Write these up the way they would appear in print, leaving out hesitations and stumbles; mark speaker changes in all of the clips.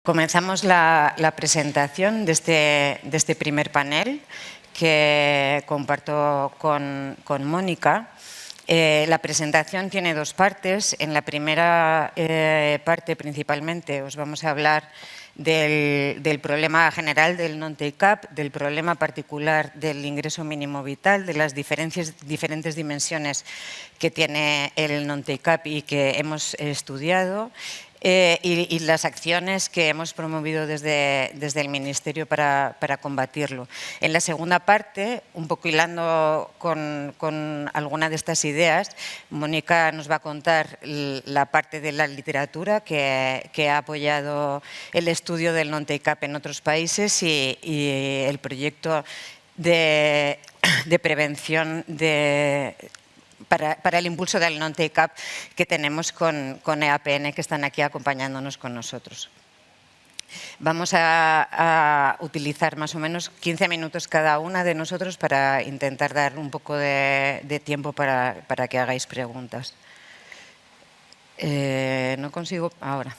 Speaker 1: Comenzamos la presentación de este primer panel que comparto con Mónica. La presentación tiene dos partes. En la primera parte, principalmente, os vamos a hablar del problema general del non-take-up, del problema particular del ingreso mínimo vital, de las diferentes dimensiones que tiene el non-take-up y que hemos estudiado. Y las acciones que hemos promovido desde el Ministerio para combatirlo. En la segunda parte, un poco hilando con alguna de estas ideas, Mónica nos va a contar la parte de la literatura que ha apoyado el estudio del non-take-up en otros países y el proyecto de prevención para el impulso del non-take-up que tenemos con EAPN, que están aquí acompañándonos con nosotros. Vamos a utilizar más o menos 15 minutos cada una de nosotros para intentar dar un poco de tiempo para que hagáis preguntas. No consigo ahora.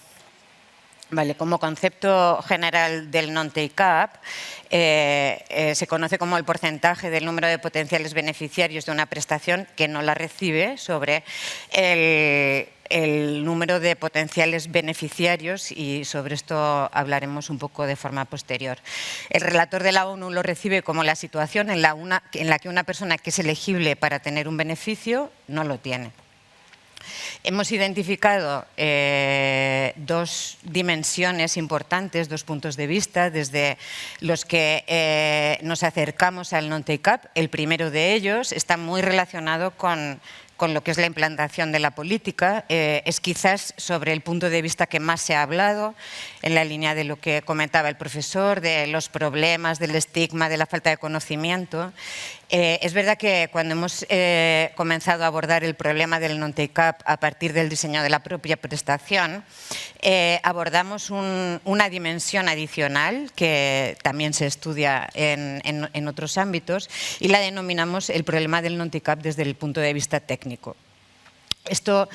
Speaker 1: Vale, como concepto general del non-take-up, se conoce como el porcentaje del número de potenciales beneficiarios de una prestación que no la recibe sobre el número de potenciales beneficiarios, y sobre esto hablaremos un poco de forma posterior. El relator de la ONU lo recibe como la situación en la que una persona que es elegible para tener un beneficio no lo tiene. Hemos identificado dos dimensiones importantes, dos puntos de vista desde los que nos acercamos al non-take-up. El primero de ellos está muy relacionado con lo que es la implantación de la política. Es quizás sobre el punto de vista que más se ha hablado, en la línea de lo que comentaba el profesor, de los problemas, del estigma, de la falta de conocimiento. Es verdad que cuando hemos comenzado a abordar el problema del non-take-up a partir del diseño de la propia prestación, abordamos una dimensión adicional que también se estudia en otros ámbitos y la denominamos el problema del non-take-up desde el punto de vista técnico. Esto,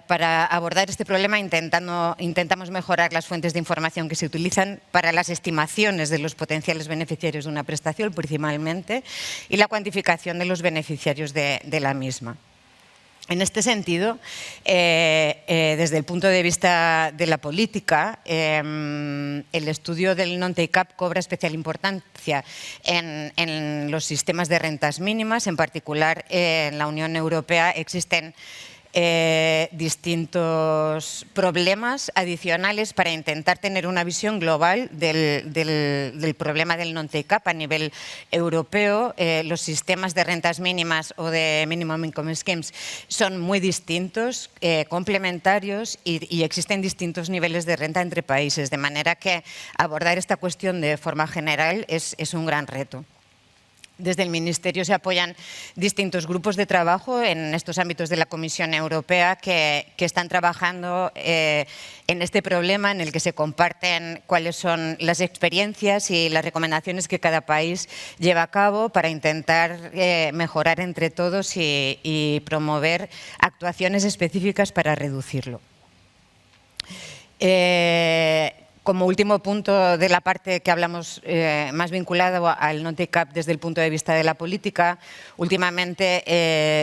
Speaker 1: para abordar este problema intentamos mejorar las fuentes de información que se utilizan para las estimaciones de los potenciales beneficiarios de una prestación principalmente y la cuantificación de los beneficiarios de la misma. En este sentido, desde el punto de vista de la política, el estudio del non-take-up cobra especial importancia en los sistemas de rentas mínimas. En particular, en la Unión Europea existen distintos problemas adicionales para intentar tener una visión global del problema del non-take-up a nivel europeo. Los sistemas de rentas mínimas o de minimum income schemes son muy distintos, complementarios, y existen distintos niveles de renta entre países, de manera que abordar esta cuestión de forma general es un gran reto. Desde el Ministerio se apoyan distintos grupos de trabajo en estos ámbitos de la Comisión Europea que están trabajando en este problema, en el que se comparten cuáles son las experiencias y las recomendaciones que cada país lleva a cabo para intentar mejorar entre todos y promover actuaciones específicas para reducirlo. Como último punto de la parte que hablamos más vinculado al non-take-up desde el punto de vista de la política, últimamente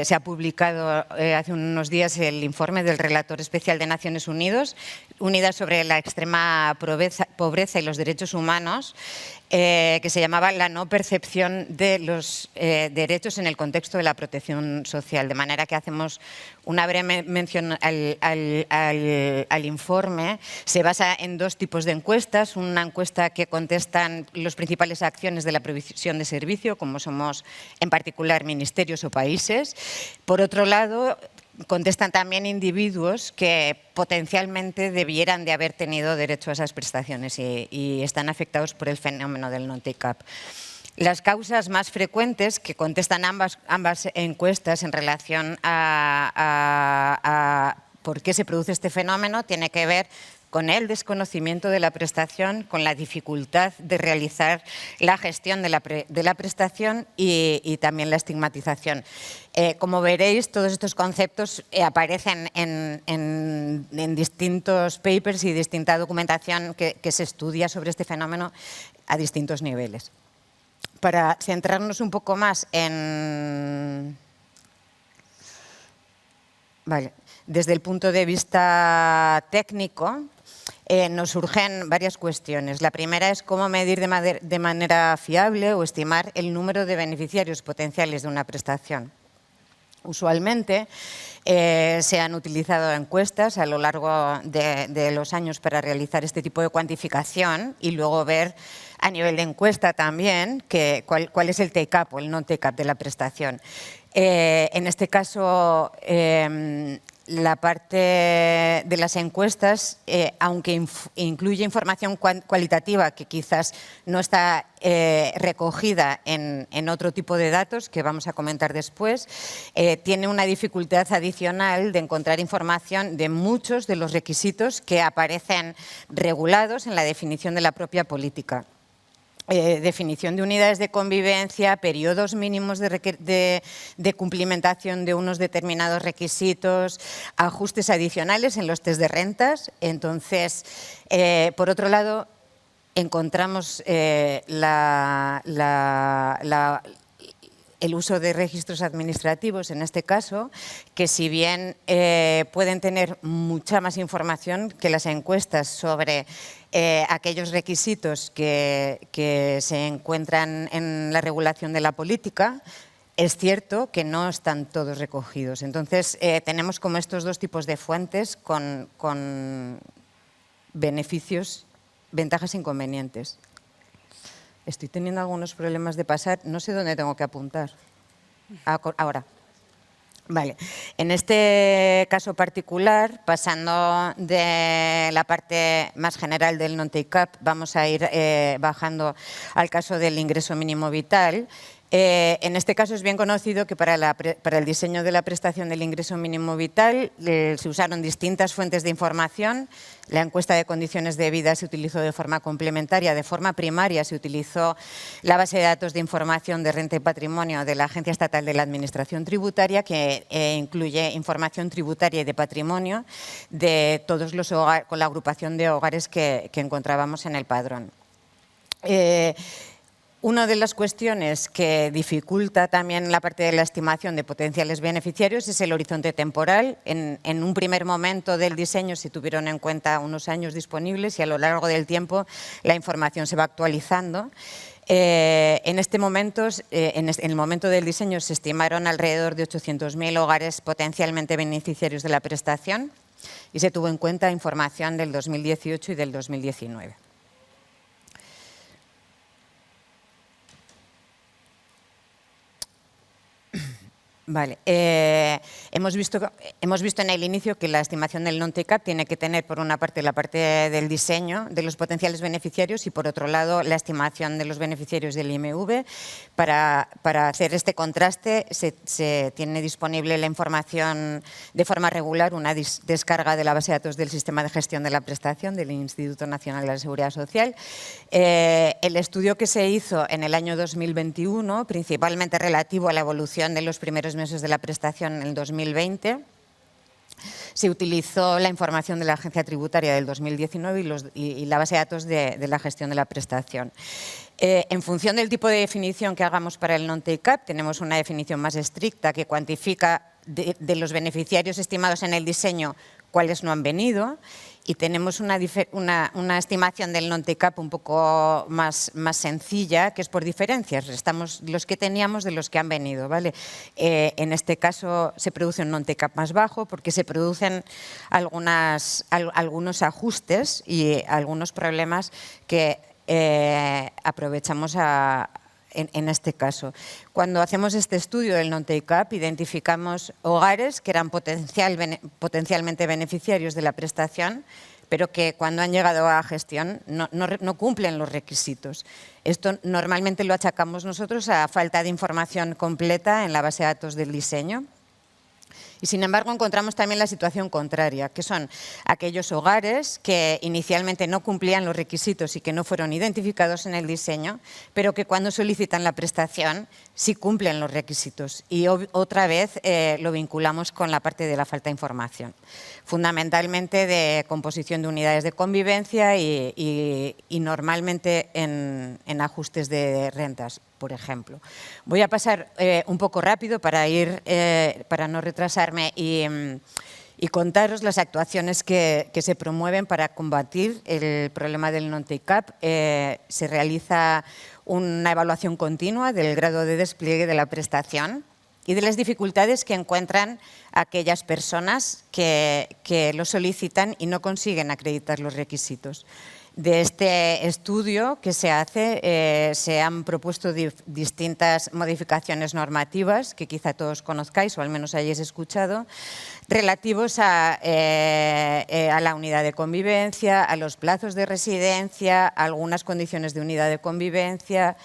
Speaker 1: se ha publicado hace unos días el informe del Relator Especial de Naciones Unidas sobre la extrema pobreza y los derechos humanos, que se llamaba La no percepción de los derechos en el contexto de la protección social. De manera que hacemos una breve mención al informe. Se basa en dos tipos de encuestas. Una encuesta que contestan las principales acciones de la provisión de servicio, como somos en particular ministerios o países. Por otro lado, contestan también individuos que potencialmente debieran de haber tenido derecho a esas prestaciones y están afectados por el fenómeno del non-take-up. Las causas más frecuentes que contestan ambas encuestas en relación a por qué se produce este fenómeno tiene que ver con el desconocimiento de la prestación, con la dificultad de realizar la gestión de la prestación y también la estigmatización. Como veréis, todos estos conceptos aparecen en distintos papers y distinta documentación que se estudia sobre este fenómeno a distintos niveles. Para centrarnos un poco más en... Vale. Desde el punto de vista técnico, nos surgen varias cuestiones. La primera es cómo medir de manera fiable o estimar el número de beneficiarios potenciales de una prestación. Usualmente se han utilizado encuestas a lo largo de los años para realizar este tipo de cuantificación y luego ver a nivel de encuesta también cuál es el take-up o el no take-up de la prestación. En este caso, la parte de las encuestas, aunque incluye información cualitativa que quizás no está recogida en otro tipo de datos que vamos a comentar después, tiene una dificultad adicional de encontrar información de muchos de los requisitos que aparecen regulados en la definición de la propia política. Definición de unidades de convivencia, periodos mínimos de cumplimentación de unos determinados requisitos, ajustes adicionales en los test de rentas. Entonces, por otro lado, encontramos el uso de registros administrativos, en este caso, que si bien pueden tener mucha más información que las encuestas sobre aquellos requisitos que se encuentran en la regulación de la política, es cierto que no están todos recogidos. Entonces, tenemos como estos dos tipos de fuentes con beneficios, ventajas e inconvenientes. Estoy teniendo algunos problemas de pasar, no sé dónde tengo que apuntar. Ahora. Vale. En este caso particular, pasando de la parte más general del non-take-up, vamos a ir bajando al caso del ingreso mínimo vital. En este caso es bien conocido que para el diseño de la prestación del ingreso mínimo vital se usaron distintas fuentes de información. La encuesta de condiciones de vida se utilizó de forma complementaria. De forma primaria se utilizó la base de datos de información de renta y patrimonio de la Agencia Estatal de la Administración Tributaria, que incluye información tributaria y de patrimonio de todos los hogares, con la agrupación de hogares que encontrábamos en el padrón. Una de las cuestiones que dificulta también la parte de la estimación de potenciales beneficiarios es el horizonte temporal. En un primer momento del diseño se tuvieron en cuenta unos años disponibles y a lo largo del tiempo la información se va actualizando. En este momento, en el momento del diseño se estimaron alrededor de 800.000 hogares potencialmente beneficiarios de la prestación y se tuvo en cuenta información del 2018 y del 2019. Vale. Hemos visto en el inicio que la estimación del non-take-up tiene que tener, por una parte, la parte del diseño de los potenciales beneficiarios y, por otro lado, la estimación de los beneficiarios del IMV. Para hacer este contraste, se tiene disponible la información de forma regular, una descarga de la base de datos del Sistema de Gestión de la Prestación del Instituto Nacional de la Seguridad Social. El estudio que se hizo en el año 2021, principalmente relativo a la evolución de los primeros meses de la prestación en el 2020, se utilizó la información de la Agencia Tributaria del 2019 y la base de datos de la gestión de la prestación. En función del tipo de definición que hagamos para el non-take-up, tenemos una definición más estricta que cuantifica de los beneficiarios estimados en el diseño cuáles no han venido, y tenemos una estimación del non-take-up un poco más sencilla, que es por diferencias. Restamos los que teníamos de los que han venido, ¿vale? En este caso se produce un non-take-up más bajo porque se producen algunos ajustes y algunos problemas que aprovechamos en este caso. Cuando hacemos este estudio del non-take-up, identificamos hogares que eran potencialmente beneficiarios de la prestación, pero que cuando han llegado a gestión no cumplen los requisitos. Esto normalmente lo achacamos nosotros a falta de información completa en la base de datos del diseño. Y sin embargo encontramos también la situación contraria, que son aquellos hogares que inicialmente no cumplían los requisitos y que no fueron identificados en el diseño, pero que cuando solicitan la prestación sí cumplen los requisitos. Y otra vez lo vinculamos con la parte de la falta de información, fundamentalmente de composición de unidades de convivencia y normalmente en ajustes de rentas, por ejemplo. Voy a pasar un poco rápido para no retrasarme y contaros las actuaciones que se promueven para combatir el problema del non-take-up. Se realiza una evaluación continua del grado de despliegue de la prestación y de las dificultades que encuentran aquellas personas que lo solicitan y no consiguen acreditar los requisitos. De este estudio que se hace, se han propuesto distintas modificaciones normativas que quizá todos conozcáis o al menos hayáis escuchado, relativos a la unidad de convivencia, a los plazos de residencia, a algunas condiciones de unidad de convivencia,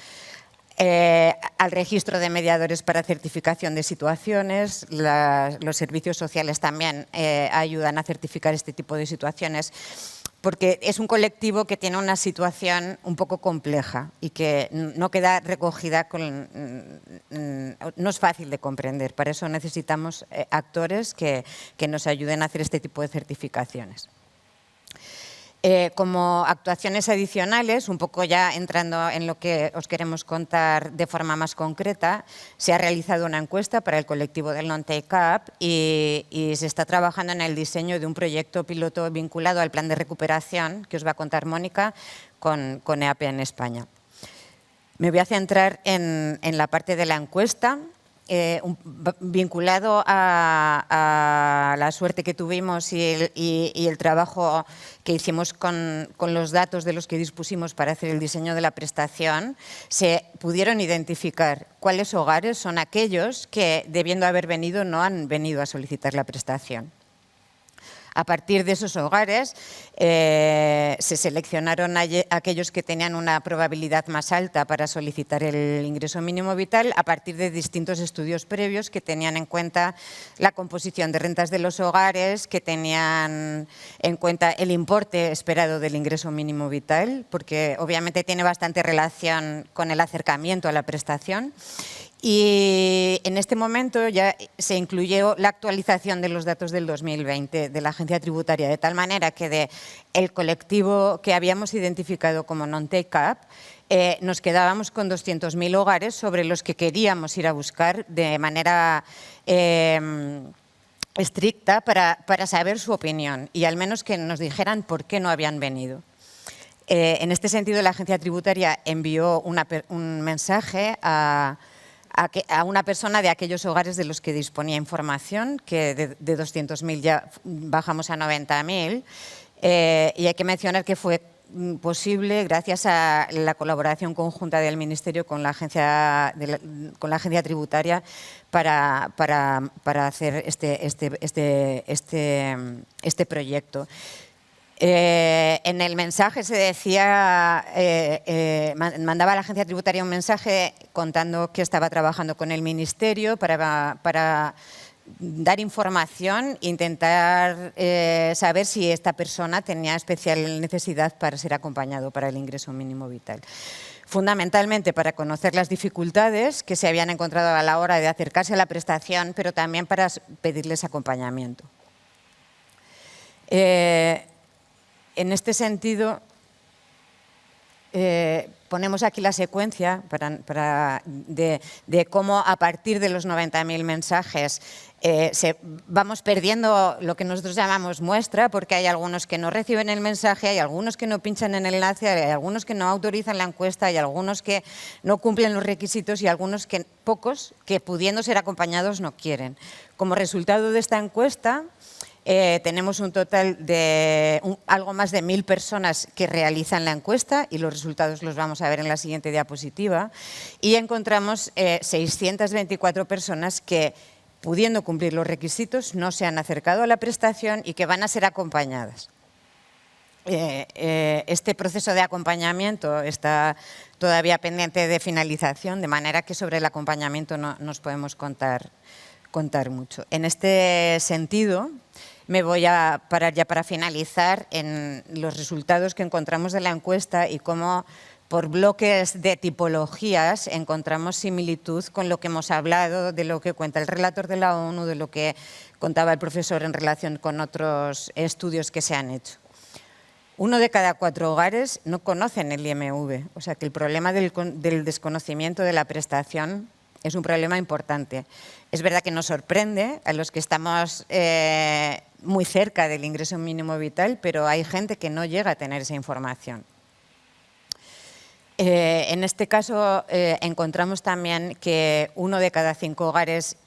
Speaker 1: al registro de mediadores para certificación de situaciones. Los servicios sociales también ayudan a certificar este tipo de situaciones, porque es un colectivo que tiene una situación un poco compleja y que no queda recogida, no es fácil de comprender. Para eso necesitamos actores que nos ayuden a hacer este tipo de certificaciones. Como actuaciones adicionales, un poco ya entrando en lo que os queremos contar de forma más concreta, se ha realizado una encuesta para el colectivo del non-take-up y se está trabajando en el diseño de un proyecto piloto vinculado al plan de recuperación que os va a contar Mónica con EAPE en España. Me voy a centrar en la parte de la encuesta. Vinculado a la suerte que tuvimos y el trabajo que hicimos con los datos de los que dispusimos para hacer el diseño de la prestación, se pudieron identificar cuáles hogares son aquellos que, debiendo haber venido, no han venido a solicitar la prestación. A partir de esos hogares se seleccionaron aquellos que tenían una probabilidad más alta para solicitar el ingreso mínimo vital a partir de distintos estudios previos que tenían en cuenta la composición de rentas de los hogares, que tenían en cuenta el importe esperado del ingreso mínimo vital, porque obviamente tiene bastante relación con el acercamiento a la prestación. Y en este momento ya se incluyó la actualización de los datos del 2020 de la Agencia Tributaria, de tal manera que del colectivo que habíamos identificado como non-take-up, nos quedábamos con 200.000 hogares sobre los que queríamos ir a buscar de manera estricta para saber su opinión y al menos que nos dijeran por qué no habían venido. En este sentido, la Agencia Tributaria envió un mensaje a una persona de aquellos hogares de los que disponía información, que de 200.000 ya bajamos a 90.000, y hay que mencionar que fue posible gracias a la colaboración conjunta del Ministerio con la Agencia Tributaria para hacer este proyecto. En el mensaje se decía, mandaba a la Agencia Tributaria un mensaje contando que estaba trabajando con el Ministerio para dar información e intentar saber si esta persona tenía especial necesidad para ser acompañado para el ingreso mínimo vital. Fundamentalmente para conocer las dificultades que se habían encontrado a la hora de acercarse a la prestación, pero también para pedirles acompañamiento. En este sentido, ponemos aquí la secuencia de cómo a partir de los 90.000 mensajes vamos perdiendo lo que nosotros llamamos muestra, porque hay algunos que no reciben el mensaje, hay algunos que no pinchan en el enlace, hay algunos que no autorizan la encuesta, hay algunos que no cumplen los requisitos y algunos pocos que pudiendo ser acompañados no quieren. Como resultado de esta encuesta, tenemos un total de algo más de 1.000 personas que realizan la encuesta y los resultados los vamos a ver en la siguiente diapositiva y encontramos 624 personas que, pudiendo cumplir los requisitos, no se han acercado a la prestación y que van a ser acompañadas. Este proceso de acompañamiento está todavía pendiente de finalización, de manera que sobre el acompañamiento no nos podemos contar contar mucho. En este sentido, me voy a parar ya para finalizar en los resultados que encontramos de la encuesta y cómo por bloques de tipologías encontramos similitud con lo que hemos hablado, de lo que cuenta el relator de la ONU, de lo que contaba el profesor en relación con otros estudios que se han hecho. 1 de cada 4 hogares no conocen el IMV, o sea que el problema del desconocimiento de la prestación es un problema importante. Es verdad que nos sorprende a los que estamos muy cerca del ingreso mínimo vital, pero hay gente que no llega a tener esa información. En este caso encontramos también que 1 de cada 5 hogares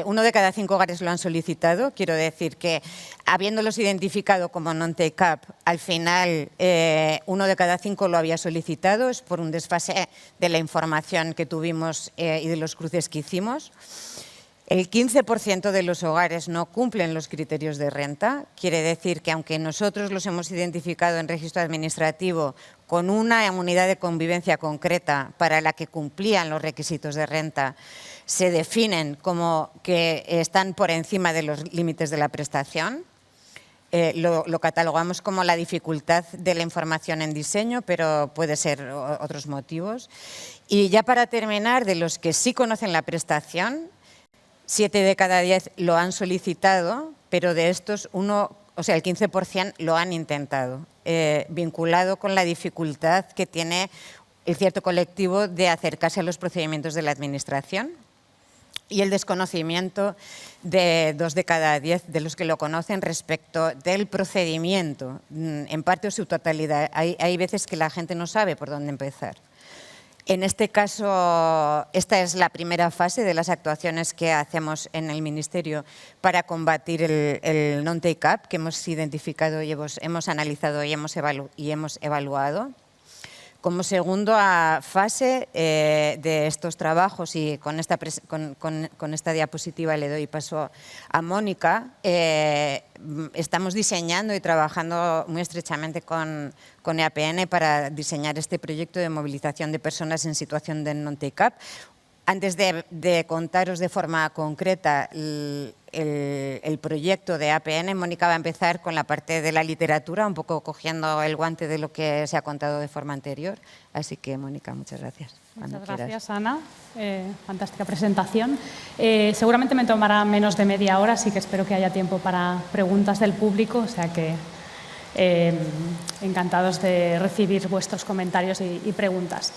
Speaker 1: uno de cada 5 hogares lo han solicitado. Quiero decir que, habiéndolos identificado como non-take-up, al final 1 de cada 5 lo había solicitado. Es por un desfase de la información que tuvimos y de los cruces que hicimos. El 15% de los hogares no cumplen los criterios de renta. Quiere decir que, aunque nosotros los hemos identificado en registro administrativo con una unidad de convivencia concreta para la que cumplían los requisitos de renta, se definen como que están por encima de los límites de la prestación. Lo catalogamos como la dificultad de la información en diseño, pero puede ser otros motivos. Y ya para terminar, de los que sí conocen la prestación, 7 de cada 10 lo han solicitado, pero de estos el 15% lo han intentado, vinculado con la dificultad que tiene el cierto colectivo de acercarse a los procedimientos de la Administración y el desconocimiento de 2 de cada 10 de los que lo conocen respecto del procedimiento, en parte o su totalidad. Hay veces que la gente no sabe por dónde empezar. En este caso, esta es la primera fase de las actuaciones que hacemos en el Ministerio para combatir el non-take-up, que hemos identificado y hemos analizado y hemos evaluado. Como segunda fase de estos trabajos, y con esta diapositiva le doy paso a Mónica, estamos diseñando y trabajando muy estrechamente con EAPN para diseñar este proyecto de movilización de personas en situación de non-take-up. Antes de contaros de forma concreta el proyecto de APN, Mónica va a empezar con la parte de la literatura, un poco cogiendo el guante de lo que se ha contado de forma anterior. Así que, Mónica, muchas gracias.
Speaker 2: Muchas gracias, Ana. Fantástica presentación. Seguramente me tomará menos de media hora, así que espero que haya tiempo para preguntas del público, o sea que encantados de recibir vuestros comentarios y preguntas.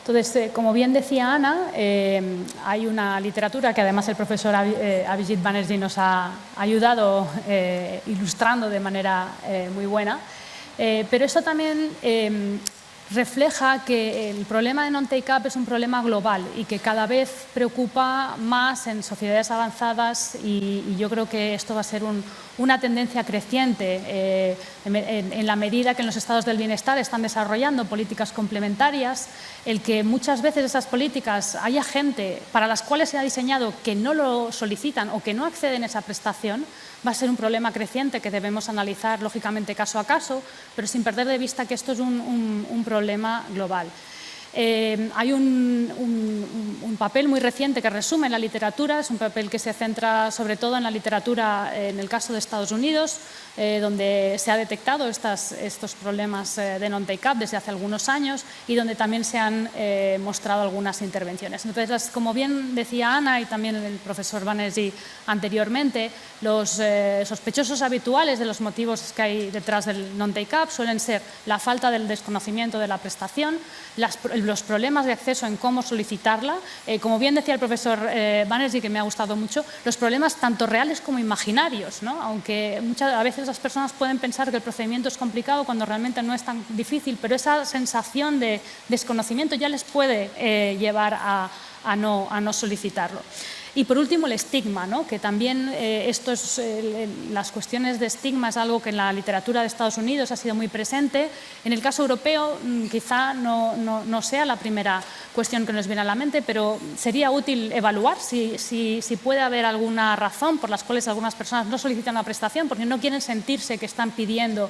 Speaker 2: Entonces, como bien decía Ana, hay una literatura que además el profesor Abhijit Banerjee nos ha ayudado ilustrando de manera muy buena, pero eso también refleja que el problema de non-take-up es un problema global y que cada vez preocupa más en sociedades avanzadas y yo creo que esto va a ser una tendencia creciente en la medida que en los estados del bienestar están desarrollando políticas complementarias, el que muchas veces esas políticas haya gente para las cuales se ha diseñado que no lo solicitan o que no acceden a esa prestación, va a ser un problema creciente que debemos analizar lógicamente caso a caso, pero sin perder de vista que esto es un problema global. Hay un papel muy reciente que resume la literatura, es un papel que se centra sobre todo en la literatura en el caso de Estados Unidos, donde se ha detectado estos problemas de non-take-up desde hace algunos años y donde también se han mostrado algunas intervenciones. Entonces, como bien decía Ana y también el profesor Banerjee anteriormente, los sospechosos habituales de los motivos que hay detrás del non-take-up suelen ser la falta del desconocimiento de la prestación, los problemas de acceso en cómo solicitarla, como bien decía el profesor Banerjee, que me ha gustado mucho, los problemas tanto reales como imaginarios, ¿no? Aunque a veces las personas pueden pensar que el procedimiento es complicado cuando realmente no es tan difícil, pero esa sensación de desconocimiento ya les puede llevar a no solicitarlo. Y por último, el estigma, ¿no? Que también las cuestiones de estigma es algo que en la literatura de Estados Unidos ha sido muy presente. En el caso europeo quizá no sea la primera cuestión que nos viene a la mente, pero sería útil evaluar si puede haber alguna razón por las cuales algunas personas no solicitan una prestación porque no quieren sentirse que están pidiendo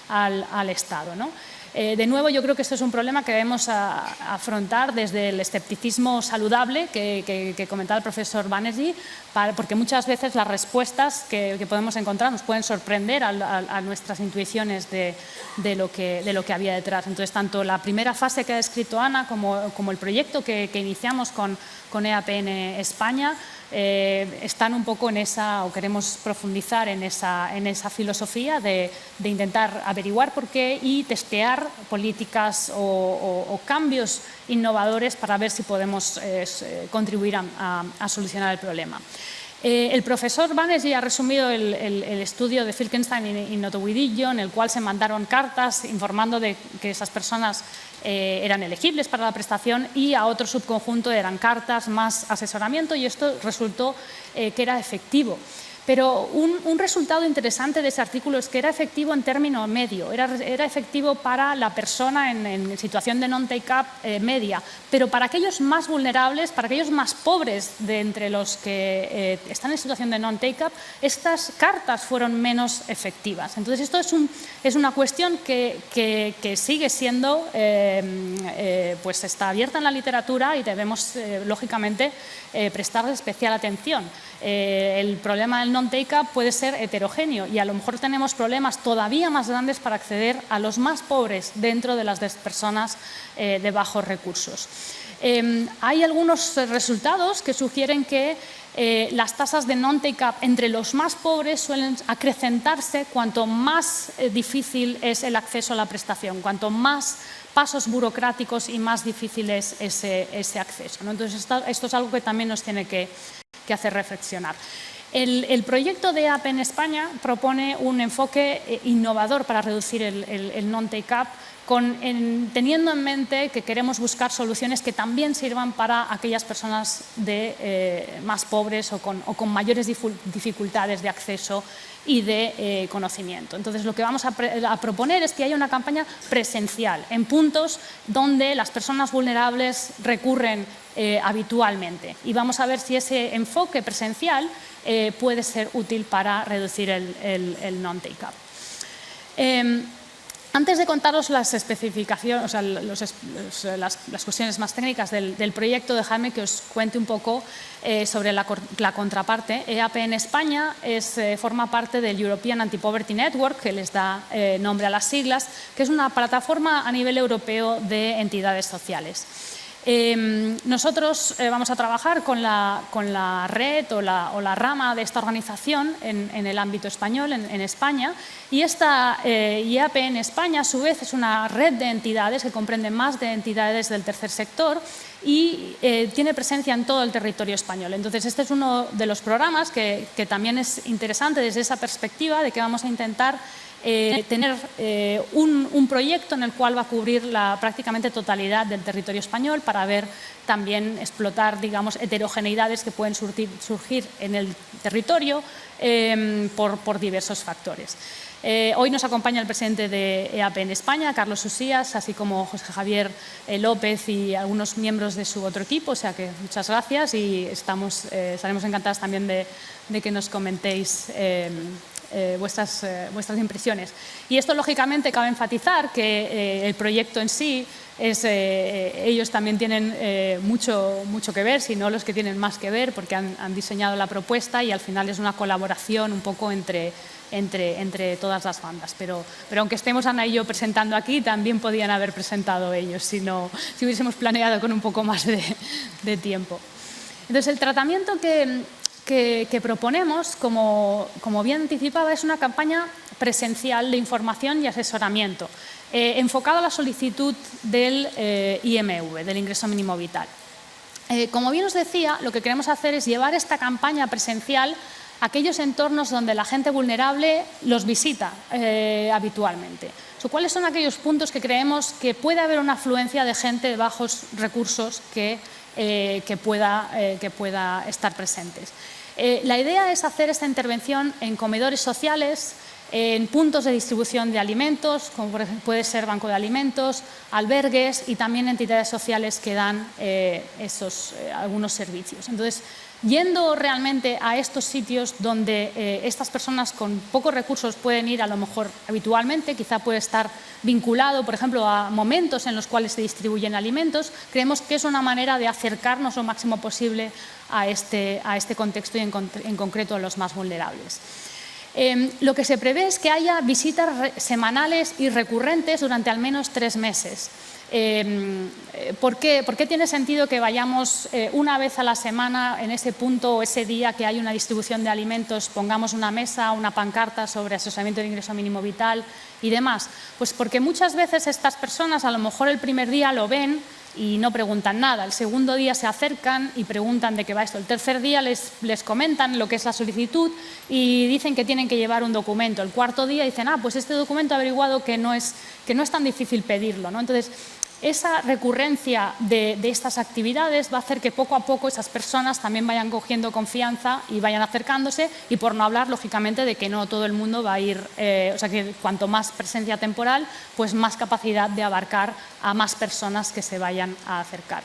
Speaker 2: al Estado, ¿no? De nuevo, yo creo que esto es un problema que debemos afrontar desde el escepticismo saludable que comentaba el profesor Banerjee, porque muchas veces las respuestas que podemos encontrar nos pueden sorprender a nuestras intuiciones de lo que había detrás. Entonces, tanto la primera fase que ha descrito Ana como el proyecto que iniciamos con EAPN España están un poco en esa, o queremos profundizar en esa filosofía de intentar averiguar por qué y testear políticas o cambios innovadores para ver si podemos contribuir a solucionar el problema. El profesor Banerjee ha resumido el estudio de Filkenstein y Notowoidillo, en el cual se mandaron cartas informando de que esas personas eran elegibles para la prestación, y a otro subconjunto eran cartas más asesoramiento, y esto resultó que era efectivo. Pero un resultado interesante de ese artículo es que era efectivo en término medio, era efectivo para la persona en situación de non-take-up media, pero para aquellos más vulnerables, para aquellos más pobres de entre los que están en situación de non-take-up, estas cartas fueron menos efectivas. Entonces, esto es una cuestión que sigue siendo, pues está abierta en la literatura y debemos, lógicamente, prestarle especial atención. El problema del non-take-up puede ser heterogéneo y a lo mejor tenemos problemas todavía más grandes para acceder a los más pobres dentro de las personas de bajos recursos. Hay algunos resultados que sugieren que las tasas de non-take-up entre los más pobres suelen acrecentarse cuanto más difícil es el acceso a la prestación, cuanto más pasos burocráticos y más difícil es ese acceso, ¿no? Entonces, esto es algo que también nos tiene que hacer reflexionar. El proyecto de EAPN España propone un enfoque innovador para reducir el non-take-up, teniendo en mente que queremos buscar soluciones que también sirvan para aquellas personas más pobres o con mayores dificultades de acceso y de conocimiento. Entonces, lo que vamos a proponer es que haya una campaña presencial en puntos donde las personas vulnerables recurren habitualmente, y vamos a ver si ese enfoque presencial puede ser útil para reducir el non-take-up. Antes de contaros las especificaciones, o sea, las cuestiones más técnicas del proyecto, dejadme que os cuente un poco sobre la contraparte. EAPN España forma parte del European Anti-Poverty Network, que les da nombre a las siglas, que es una plataforma a nivel europeo de entidades sociales. Nosotros vamos a trabajar con la red o la rama de esta organización en el ámbito español, en España, y esta EAPN España a su vez es una red de entidades que comprende más de entidades del tercer sector y tiene presencia en todo el territorio español. Entonces, este es uno de los programas que también es interesante desde esa perspectiva de que vamos a intentar tener un proyecto en el cual va a cubrir la prácticamente totalidad del territorio español para ver también explotar, digamos, heterogeneidades que pueden surgir en el territorio por diversos factores. Hoy nos acompaña el presidente de EAPN España, Carlos Usías, así como José Javier López y algunos miembros de su otro equipo, o sea que muchas gracias y estaremos encantados también de que nos comentéis vuestras impresiones. Y esto, lógicamente, cabe enfatizar que el proyecto en sí, ellos también tienen mucho que ver, si no los que tienen más que ver, porque han diseñado la propuesta y al final es una colaboración un poco entre todas las bandas. Pero aunque estemos Ana y yo presentando aquí, también podían haber presentado ellos si hubiésemos planeado con un poco más de tiempo. Entonces, el tratamiento que proponemos, como bien anticipaba, es una campaña presencial de información y asesoramiento, enfocado a la solicitud del IMV, del ingreso mínimo vital. Como bien os decía, lo que queremos hacer es llevar esta campaña presencial aquellos entornos donde la gente vulnerable los visita habitualmente. ¿Cuáles son aquellos puntos que creemos que puede haber una afluencia de gente de bajos recursos que pueda estar presentes? La idea es hacer esta intervención en comedores sociales, en puntos de distribución de alimentos, como por ejemplo puede ser banco de alimentos, albergues y también entidades sociales que dan algunos servicios. Entonces, yendo realmente a estos sitios donde estas personas con pocos recursos pueden ir a lo mejor habitualmente, quizá puede estar vinculado, por ejemplo, a momentos en los cuales se distribuyen alimentos, creemos que es una manera de acercarnos lo máximo posible a este contexto y en concreto a los más vulnerables. Lo que se prevé es que haya visitas semanales y recurrentes durante al menos 3 meses. ¿Por qué tiene sentido que vayamos una vez a la semana en ese punto o ese día que hay una distribución de alimentos, pongamos una mesa, una pancarta sobre asesoramiento de ingreso mínimo vital y demás? Pues porque muchas veces estas personas a lo mejor el primer día lo ven y no preguntan nada. El segundo día se acercan y preguntan de qué va esto. El tercer día les comentan lo que es la solicitud y dicen que tienen que llevar un documento. El cuarto día dicen, pues este documento ha averiguado que no es tan difícil pedirlo, ¿no? Entonces, esa recurrencia de estas actividades va a hacer que poco a poco esas personas también vayan cogiendo confianza y vayan acercándose, y por no hablar, lógicamente, de que no todo el mundo va a ir, o sea que cuanto más presencia temporal, pues más capacidad de abarcar a más personas que se vayan a acercar.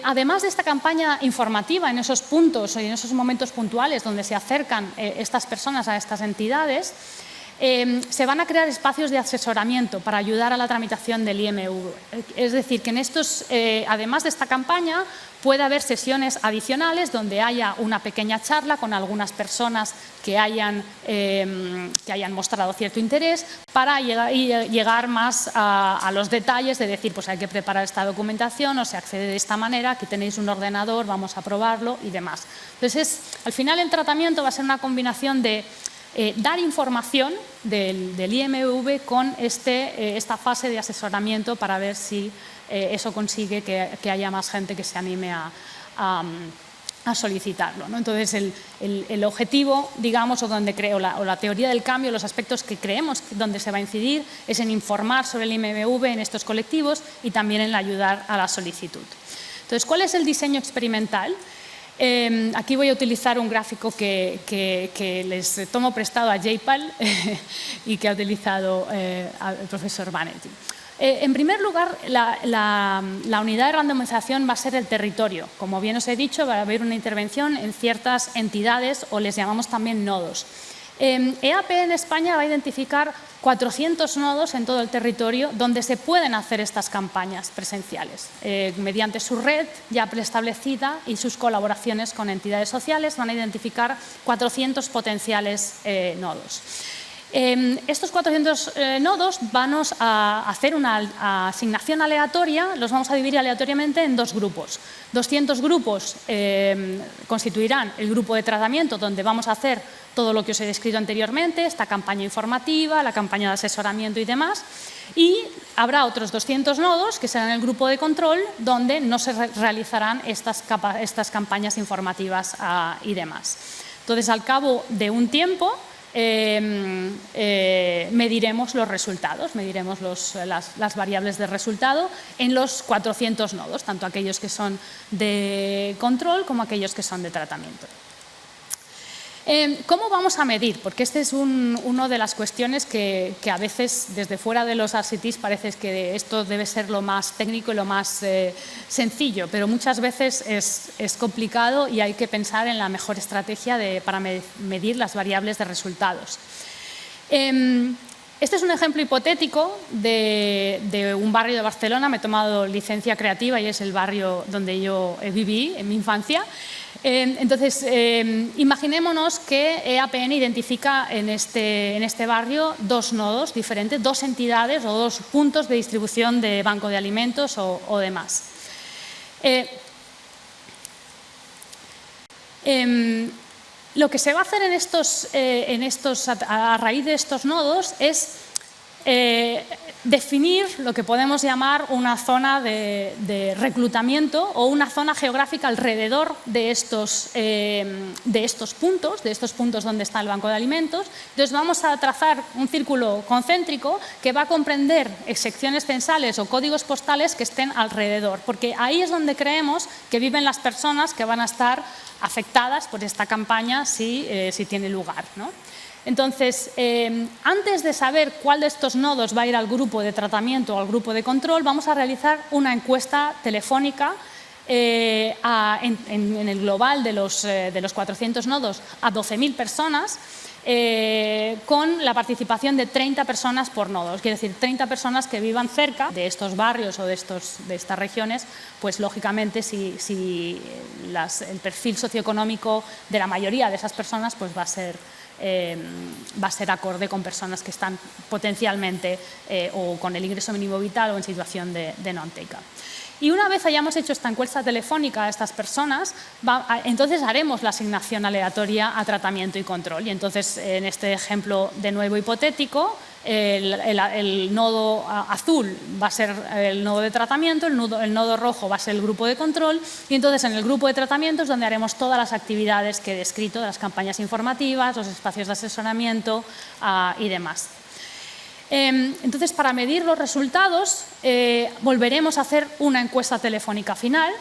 Speaker 2: Además de esta campaña informativa en esos puntos y en esos momentos puntuales donde se acercan estas personas a estas entidades, se van a crear espacios de asesoramiento para ayudar a la tramitación del IMV. Es decir, que en estos, además de esta campaña, puede haber sesiones adicionales donde haya una pequeña charla con algunas personas que hayan mostrado cierto interés para llegar más a los detalles de decir, pues hay que preparar esta documentación o se accede de esta manera, aquí tenéis un ordenador, vamos a probarlo y demás. Entonces, al final el tratamiento va a ser una combinación de dar información del IMV con esta fase de asesoramiento para ver si eso consigue que haya más gente que se anime a solicitarlo, ¿no? Entonces, el objetivo, digamos, o la teoría del cambio, los aspectos que creemos donde se va a incidir es en informar sobre el IMV en estos colectivos y también en ayudar a la solicitud. Entonces, ¿cuál es el diseño experimental? Aquí voy a utilizar un gráfico que les tomo prestado a JPAL y que ha utilizado el profesor Vanetti. En primer lugar, la unidad de randomización va a ser el territorio. Como bien os he dicho, va a haber una intervención en ciertas entidades o les llamamos también nodos. EAP en España va a identificar 400 nodos en todo el territorio donde se pueden hacer estas campañas presenciales. Mediante su red ya preestablecida y sus colaboraciones con entidades sociales van a identificar 400 potenciales nodos. Estos 400 nodos vamos a hacer una asignación aleatoria, los vamos a dividir aleatoriamente en 2 grupos. 200 grupos constituirán el grupo de tratamiento donde vamos a hacer todo lo que os he descrito anteriormente, esta campaña informativa, la campaña de asesoramiento y demás. Y habrá otros 200 nodos que serán el grupo de control donde no se realizarán estas campañas informativas y demás. Entonces, al cabo de un tiempo, mediremos los resultados, mediremos las variables de resultado en los 400 nodos, tanto aquellos que son de control como aquellos que son de tratamiento. ¿Cómo vamos a medir? Porque esta es una de las cuestiones que a veces desde fuera de los RCTs parece que esto debe ser lo más técnico y lo más sencillo, pero muchas veces es complicado y hay que pensar en la mejor estrategia para medir las variables de resultados. Este es un ejemplo hipotético de un barrio de Barcelona. Me he tomado licencia creativa y es el barrio donde yo viví en mi infancia. Entonces, imaginémonos que EAPN identifica en este barrio 2 nodos diferentes, 2 entidades o 2 puntos de distribución de banco de alimentos o demás. Lo que se va a hacer a raíz de estos nodos es definir lo que podemos llamar una zona de reclutamiento o una zona geográfica alrededor de estos puntos donde está el banco de alimentos. Entonces vamos a trazar un círculo concéntrico que va a comprender secciones censales o códigos postales que estén alrededor, porque ahí es donde creemos que viven las personas que van a estar afectadas por esta campaña si tiene lugar, ¿no? Entonces, antes de saber cuál de estos nodos va a ir al grupo de tratamiento o al grupo de control, vamos a realizar una encuesta telefónica en el global de los 400 nodos a 12.000 personas, con la participación de 30 personas por nodo. Quiere decir, 30 personas que vivan cerca de estos barrios o de estas regiones, pues lógicamente si el perfil socioeconómico de la mayoría de esas personas pues va a ser acorde con personas que están potencialmente o con el ingreso mínimo vital o en situación de non-take-up. Y una vez hayamos hecho esta encuesta telefónica a estas personas, entonces haremos la asignación aleatoria a tratamiento y control. Y entonces, en este ejemplo de nuevo hipotético, el nodo azul va a ser el nodo de tratamiento, el nodo rojo va a ser el grupo de control, y entonces en el grupo de tratamiento es donde haremos todas las actividades que he descrito, las campañas informativas, los espacios de asesoramiento y demás. Entonces, para medir los resultados, volveremos a hacer una encuesta telefónica final.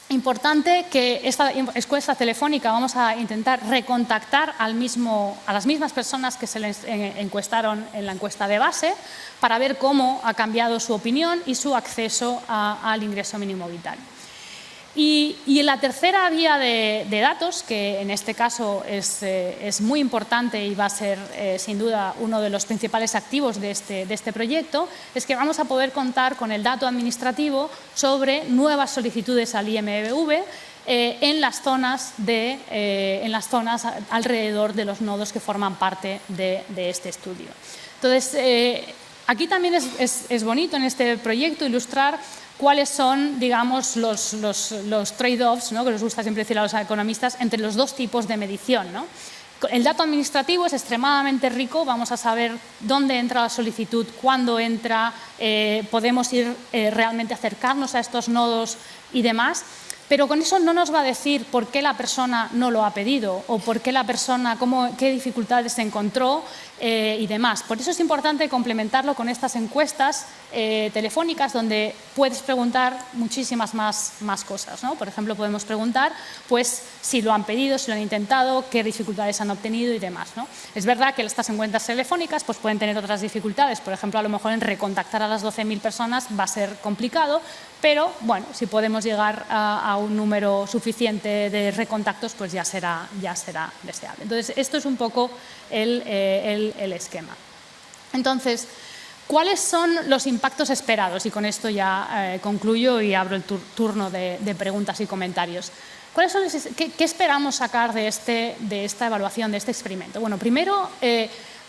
Speaker 2: Importante que esta encuesta telefónica vamos a intentar recontactar a las mismas personas que se les encuestaron en la encuesta de base para ver cómo ha cambiado su opinión y su acceso al ingreso mínimo vital. Y en la tercera vía de datos, que en este caso es muy importante y va a ser sin duda uno de los principales activos de este proyecto, es que vamos a poder contar con el dato administrativo sobre nuevas solicitudes al IMVV en las zonas alrededor de los nodos que forman parte de este estudio. Entonces, aquí también es bonito en este proyecto ilustrar cuáles son, digamos, los trade-offs, ¿no?, que nos gusta siempre decir a los economistas, entre los dos tipos de medición, ¿no? El dato administrativo es extremadamente rico, vamos a saber dónde entra la solicitud, cuándo entra, podemos ir realmente acercarnos a estos nodos y demás, pero con eso no nos va a decir por qué la persona no lo ha pedido o por qué la persona, qué dificultades se encontró y demás. Por eso es importante complementarlo con estas encuestas telefónicas donde puedes preguntar muchísimas más cosas, ¿no? Por ejemplo, podemos preguntar pues, si lo han pedido, si lo han intentado, qué dificultades han obtenido y demás, ¿no? Es verdad que estas encuestas telefónicas pues, pueden tener otras dificultades. Por ejemplo, a lo mejor en recontactar a las 12.000 personas va a ser complicado, pero bueno, si podemos llegar a un número suficiente de recontactos, pues ya será deseable. Entonces, esto es un poco el esquema. Entonces, ¿cuáles son los impactos esperados? Y con esto ya concluyo y abro el turno de preguntas y comentarios. ¿Qué esperamos sacar de esta evaluación, de este experimento? Bueno, primero,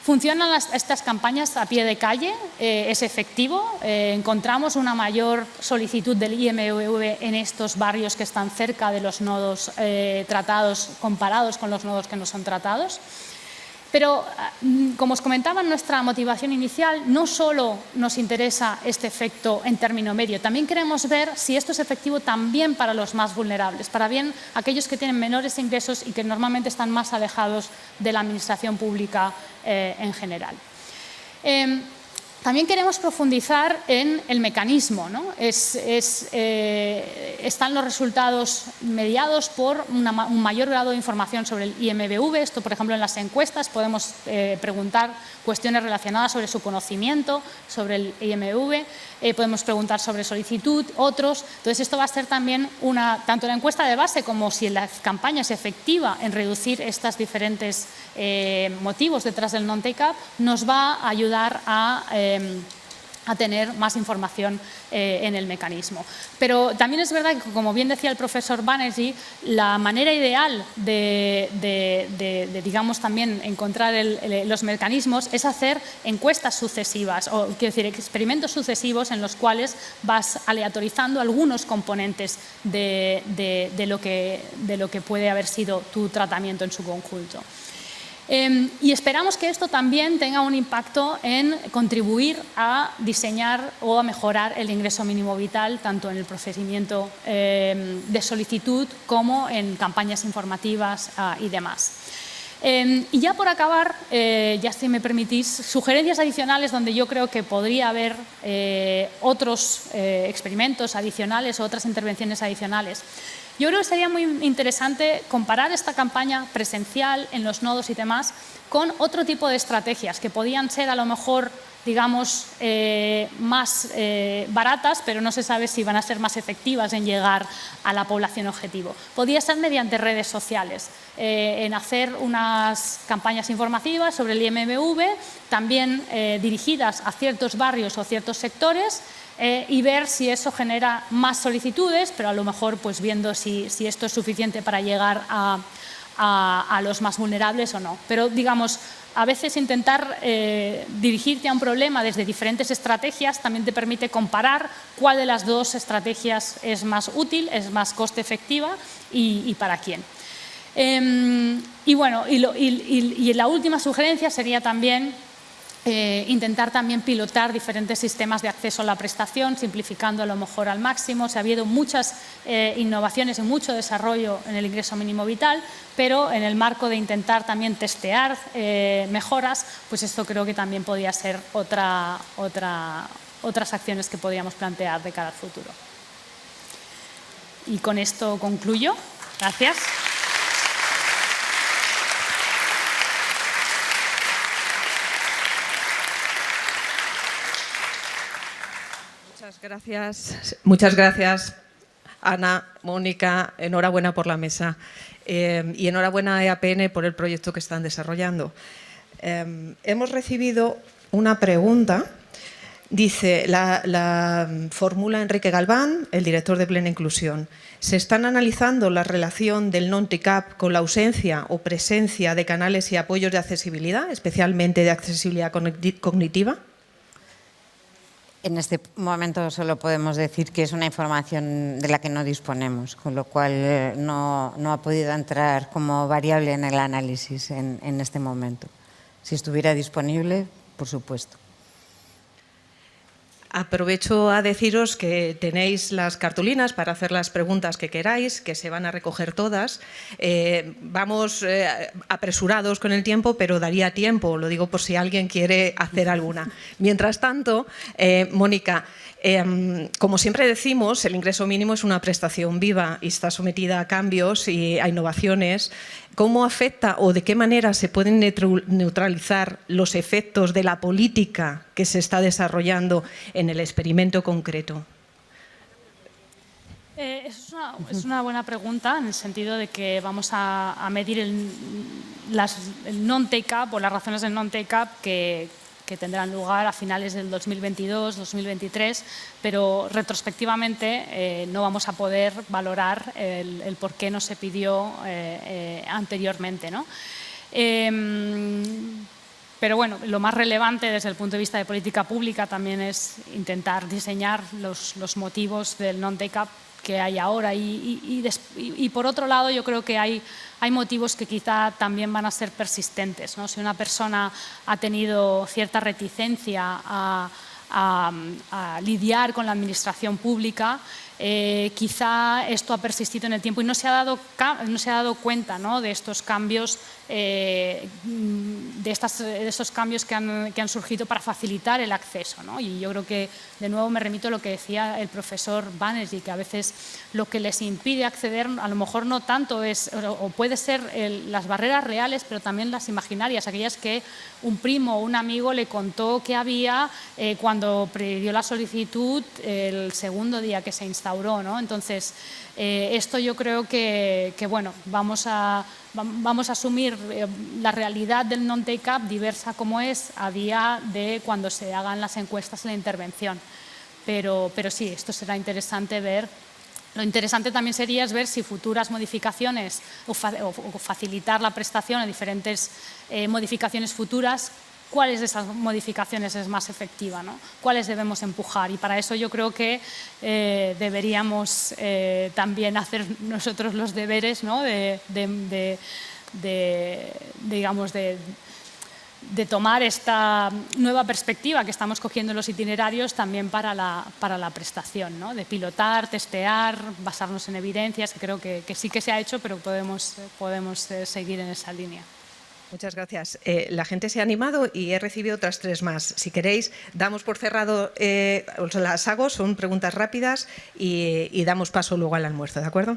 Speaker 2: funcionan estas campañas a pie de calle, es efectivo, encontramos una mayor solicitud del IMVV en estos barrios que están cerca de los nodos tratados comparados con los nodos que no son tratados. Pero, como os comentaba, nuestra motivación inicial no solo nos interesa este efecto en término medio, también queremos ver si esto es efectivo también para los más vulnerables, para bien aquellos que tienen menores ingresos y que normalmente están más alejados de la administración pública en general. También queremos profundizar en el mecanismo, ¿no? Están los resultados mediados por un mayor grado de información sobre el IMVV. Esto, por ejemplo, en las encuestas podemos preguntar cuestiones relacionadas sobre su conocimiento, sobre el IMVV, podemos preguntar sobre solicitud, otros. Entonces, esto va a ser también tanto la encuesta de base como si la campaña es efectiva en reducir estos diferentes motivos detrás del non-take-up, nos va a ayudar a tener más información en el mecanismo. Pero también es verdad que, como bien decía el profesor Banerjee, la manera ideal de digamos, también encontrar los mecanismos es hacer encuestas sucesivas, o quiero decir, experimentos sucesivos en los cuales vas aleatorizando algunos componentes de lo que puede haber sido tu tratamiento en su conjunto. Y esperamos que esto también tenga un impacto en contribuir a diseñar o a mejorar el ingreso mínimo vital, tanto en el procedimiento de solicitud como en campañas informativas y demás. Y ya por acabar, ya si me permitís, sugerencias adicionales donde yo creo que podría haber otros experimentos adicionales o otras intervenciones adicionales. Yo creo que sería muy interesante comparar esta campaña presencial en los nodos y demás con otro tipo de estrategias que podían ser a lo mejor, digamos, más baratas, pero no se sabe si van a ser más efectivas en llegar a la población objetivo. Podría ser mediante redes sociales, en hacer unas campañas informativas sobre el IMMV, también dirigidas a ciertos barrios o ciertos sectores, y ver si eso genera más solicitudes, pero a lo mejor pues viendo si esto es suficiente para llegar a los más vulnerables o no. Pero digamos, a veces intentar dirigirte a un problema desde diferentes estrategias también te permite comparar cuál de las dos estrategias es más útil, es más coste efectiva y para quién. Y bueno, y la última sugerencia sería también intentar también pilotar diferentes sistemas de acceso a la prestación, simplificando a lo mejor al máximo. Ha habido muchas innovaciones y mucho desarrollo en el ingreso mínimo vital, pero en el marco de intentar también testear mejoras, pues esto creo que también podría ser otras acciones que podríamos plantear de cara al futuro. Y con esto concluyo. Gracias.
Speaker 3: Muchas gracias, Ana, Mónica, enhorabuena por la mesa y enhorabuena a EAPN por el proyecto que están desarrollando. Hemos recibido una pregunta, dice, la formula Enrique Galván, el director de Plena Inclusión. ¿Se están analizando la relación del non-TCAP con la ausencia o presencia de canales y apoyos de accesibilidad, especialmente de accesibilidad cognitiva?
Speaker 1: En este momento solo podemos decir que es una información de la que no disponemos, con lo cual no ha podido entrar como variable en el análisis en este momento. Si estuviera disponible, por supuesto.
Speaker 3: Aprovecho a deciros que tenéis las cartulinas para hacer las preguntas que queráis, que se van a recoger todas. Vamos apresurados con el tiempo, pero daría tiempo, lo digo por si alguien quiere hacer alguna. Mientras tanto, Mónica, como siempre decimos, el ingreso mínimo es una prestación viva y está sometida a cambios y a innovaciones. ¿Cómo afecta o de qué manera se pueden neutralizar los efectos de la política que se está desarrollando en el experimento concreto?
Speaker 2: Es una buena pregunta en el sentido de que vamos a medir el non-take-up o las razones del non-take-up que tendrán lugar a finales del 2022, 2023, pero retrospectivamente no vamos a poder valorar el por qué no se pidió anteriormente, ¿no? Pero bueno, lo más relevante desde el punto de vista de política pública también es intentar diseñar los motivos del non-take-up que hay ahora y por otro lado yo creo que hay motivos que quizá también van a ser persistentes, ¿no? Si una persona ha tenido cierta reticencia a lidiar con la administración pública, quizá esto ha persistido en el tiempo y no se ha dado cuenta, ¿no?, de estos cambios, de estos cambios que han surgido para facilitar el acceso, ¿no? Y yo creo que, de nuevo, me remito a lo que decía el profesor Banerjee, que a veces lo que les impide acceder a lo mejor no tanto es, o puede ser las barreras reales, pero también las imaginarias, aquellas que un primo o un amigo le contó que había cuando pidió la solicitud el segundo día que se instauró, ¿no? Entonces, esto yo creo que bueno, vamos a asumir la realidad del non-take-up diversa como es a día de cuando se hagan las encuestas y la intervención. Pero sí, esto será interesante ver. Lo interesante también sería ver si futuras modificaciones o facilitar la prestación a diferentes modificaciones futuras, cuáles de esas modificaciones es más efectiva, ¿no? Cuáles debemos empujar, y para eso yo creo que deberíamos también hacer nosotros los deberes, ¿no?, de digamos, de tomar esta nueva perspectiva que estamos cogiendo en los itinerarios también para la prestación, ¿no? De pilotar, testear, basarnos en evidencias, que creo que sí que se ha hecho, pero podemos seguir en esa línea.
Speaker 3: Muchas gracias. La gente se ha animado y he recibido otras 3 más. Si queréis, damos por cerrado, os las hago, son preguntas rápidas y damos paso luego al almuerzo, ¿de acuerdo?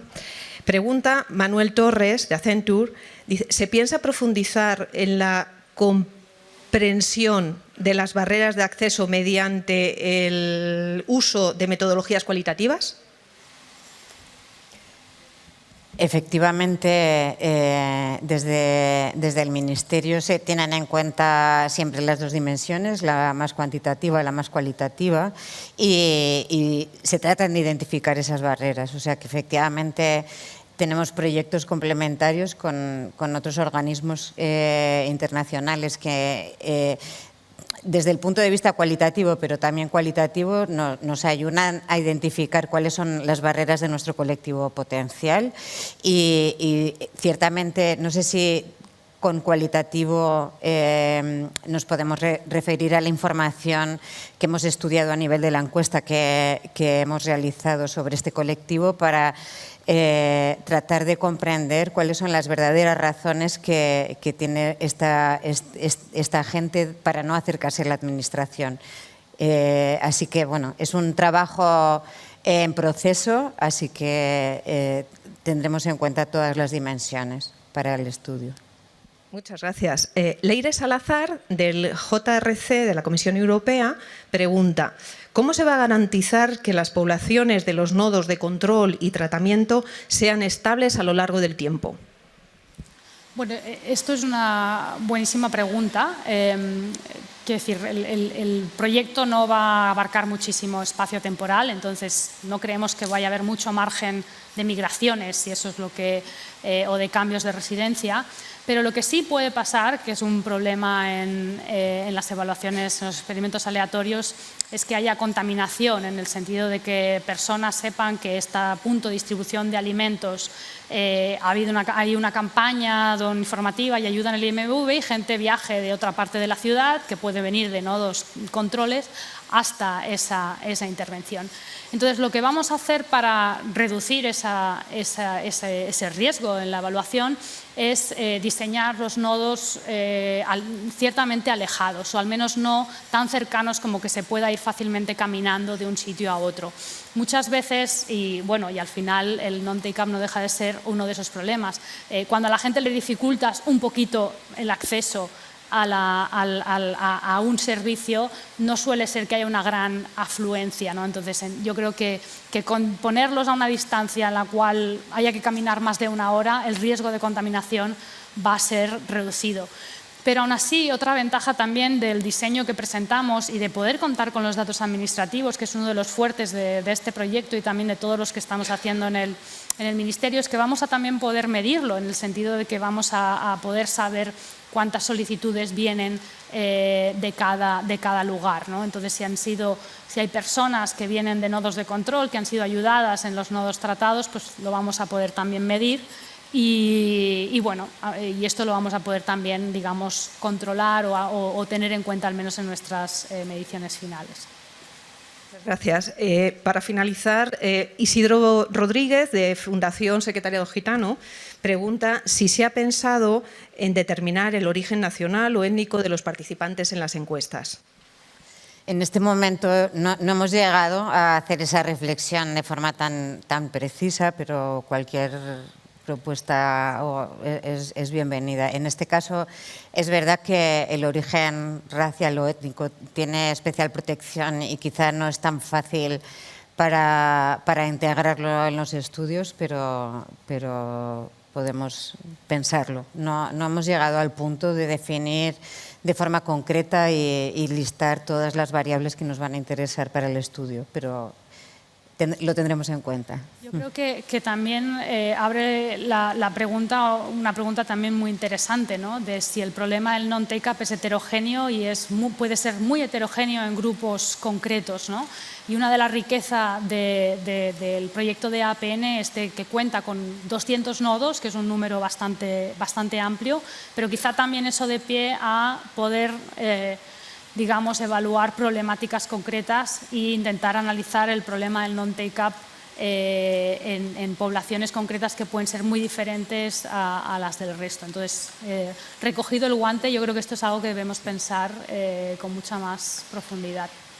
Speaker 3: Pregunta Manuel Torres, de Accenture, dice, ¿se piensa profundizar en la comprensión de las barreras de acceso mediante el uso de metodologías cualitativas?
Speaker 1: Efectivamente, desde el Ministerio se tienen en cuenta siempre las 2 dimensiones, la más cuantitativa y la más cualitativa, y se tratan de identificar esas barreras. O sea que efectivamente tenemos proyectos complementarios con otros organismos internacionales que desde el punto de vista cualitativo, pero también cualitativo, nos ayudan a identificar cuáles son las barreras de nuestro colectivo potencial y ciertamente, no sé si con cualitativo nos podemos referir a la información que hemos estudiado a nivel de la encuesta que hemos realizado sobre este colectivo para tratar de comprender cuáles son las verdaderas razones que tiene esta gente para no acercarse a la administración. Así que, bueno, es un trabajo en proceso, así que tendremos en cuenta todas las dimensiones para el estudio.
Speaker 3: Muchas gracias. Leire Salazar, del JRC, de la Comisión Europea, pregunta: ¿cómo se va a garantizar que las poblaciones de los nodos de control y tratamiento sean estables a lo largo del tiempo?
Speaker 2: Bueno, esto es una buenísima pregunta. Quiero decir, el proyecto no va a abarcar muchísimo espacio temporal, entonces no creemos que vaya a haber mucho margen de migraciones, si eso es lo que, o de cambios de residencia. Pero lo que sí puede pasar, que es un problema en las evaluaciones, en los experimentos aleatorios, es que haya contaminación, en el sentido de que personas sepan que este punto de distribución de alimentos hay una campaña informativa y ayuda en el IMV y gente viaje de otra parte de la ciudad que puede venir de nodos controles hasta esa intervención. Entonces, lo que vamos a hacer para reducir ese riesgo en la evaluación es diseñar los nodos ciertamente alejados, o al menos no tan cercanos como que se pueda ir fácilmente caminando de un sitio a otro. Muchas veces, y al final el non-take-up no deja de ser uno de esos problemas, cuando a la gente le dificultas un poquito el acceso a un servicio, no suele ser que haya una gran afluencia, ¿no? Entonces, yo creo que con ponerlos a una distancia en la cual haya que caminar más de 1 hora, el riesgo de contaminación va a ser reducido. Pero aún así, otra ventaja también del diseño que presentamos y de poder contar con los datos administrativos, que es uno de los fuertes de este proyecto y también de todos los que estamos haciendo en el Ministerio, es que vamos a también poder medirlo, en el sentido de que vamos a poder saber cuántas solicitudes vienen de cada lugar, ¿no? Entonces, si hay personas que vienen de nodos de control, que han sido ayudadas en los nodos tratados, pues lo vamos a poder también medir. Y esto lo vamos a poder también, digamos, controlar o tener en cuenta al menos en nuestras mediciones finales.
Speaker 3: Gracias. Para finalizar, Isidro Rodríguez, de Fundación Secretariado Gitano, pregunta si se ha pensado en determinar el origen nacional o étnico de los participantes en las encuestas.
Speaker 1: En este momento no hemos llegado a hacer esa reflexión de forma tan precisa, pero cualquier propuesta es bienvenida. En este caso, es verdad que el origen racial o étnico tiene especial protección y quizá no es tan fácil para integrarlo en los estudios, pero podemos pensarlo. No hemos llegado al punto de definir de forma concreta y listar todas las variables que nos van a interesar para el estudio, pero lo tendremos en cuenta.
Speaker 2: Yo creo que también abre la pregunta, una pregunta también muy interesante, ¿no? De si el problema del non-take-up es heterogéneo y puede ser muy heterogéneo en grupos concretos, ¿no? Y una de las riquezas del proyecto de APN es que cuenta con 200 nodos, que es un número bastante amplio, pero quizá también eso de pie a poder digamos, evaluar problemáticas concretas e intentar analizar el problema del non-take-up en poblaciones concretas que pueden ser muy diferentes a las del resto. Entonces, recogido el guante, yo creo que esto es algo que debemos pensar con mucha más profundidad.